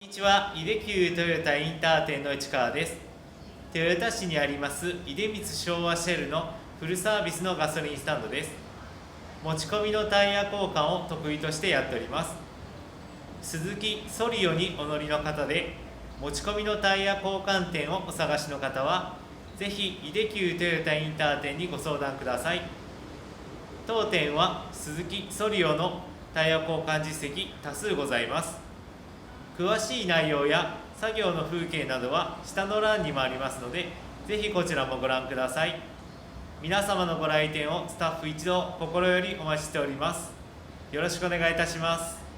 こんにちは、井出急トヨタインター店の市川です。豊田市にあります出光昭和シェルのフルサービスのガソリンスタンドです。持ち込みのタイヤ交換を得意としてやっております。鈴木ソリオにお乗りの方で、持ち込みのタイヤ交換店をお探しの方は、ぜひ井出急トヨタインター店にご相談ください。当店は鈴木ソリオのタイヤ交換実績多数ございます。詳しい内容や作業の風景などは下の欄にもありますので、ぜひこちらもご覧ください。皆様のご来店をスタッフ一同心よりお待ちしております。よろしくお願いいたします。